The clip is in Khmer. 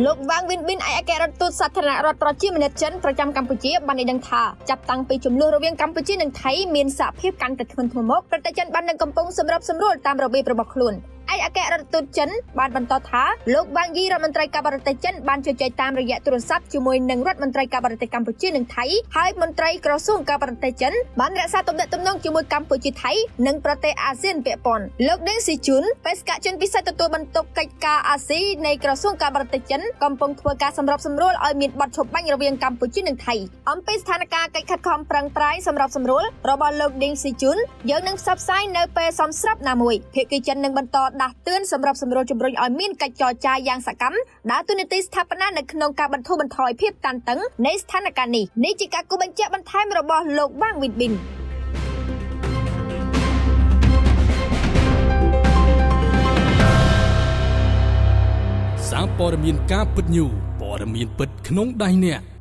លោកវ៉ាងវិនប៊ិនឯកអគ្គរដ្ឋទូតសាធារណរដ្ឋប្រជាមានិតចិនប្រចាំកម្ពុជាបានដឹងថាចាប់តាំងពីចំនួនរវាងកម្ពុជានិងថៃមានសហភាពកាន់តែធ្ងន់ធ្ងរមកប្រទេសចិនបាននឹងកំពុងសម្របសម្រួលតាមរបៀបរបស់ខ្លួនឯកអគ្គរដ្ឋទូតចិនបានបន្តថាលោកវ៉ាងយីរដ្ឋមន្ត្រីការបរទេសចិនបានជជែកតាមរយៈទូរស័ព្ទជាមួយនឹងរដ្ឋមន្ត្រីការបរទេសកម្ពុជានិងថៃហើយមន្ត្រីក្រសួងការបរទេសចិនបានរក្សាទំនាក់ទំនងជាមួយកម្ពុជាថៃនិងប្រទេសអាស៊ានពាក់ព័ន្ធលោកដេងស៊ីជុនបេសកជនពិសេសទទួលបន្ទុកកិច្ចការអាស៊ីនៃក្រសួងការបរទេសចិនកំពុងធ្វើការសម្របសម្រួលឲ្យមានបទឈប់បាញ់រវាងកម្ពុជានិងថៃអំពីស្ថានភាពកិច្ចខិតខំប្រឹងប្រែងសម្របសម្រួលរបស់លោកដេងស៊ីជុនយើងនឹងផ្សព្វផ្សាយនៅពេលសមស្របណាមួយភាគីចិននឹងបន្តដាស់តឿនសម្រាប់សម្រួលជំរុញឲ្យមានកិច្ចចរចាយ៉ាងសកម្មដើរតួនាទីស្ថាបនានៅក្នុងការបន្ធូរបន្ថយភាពតានតឹងនៃស្ថានភាពនេះនេះជាការគូបញ្ជាក់បន្ថែមរបស់លោកវ៉ាងវិនប៊ិនសារព័ត៌មានការពិតញូព័ត៌មានពិតក្នុងដៃអ្នក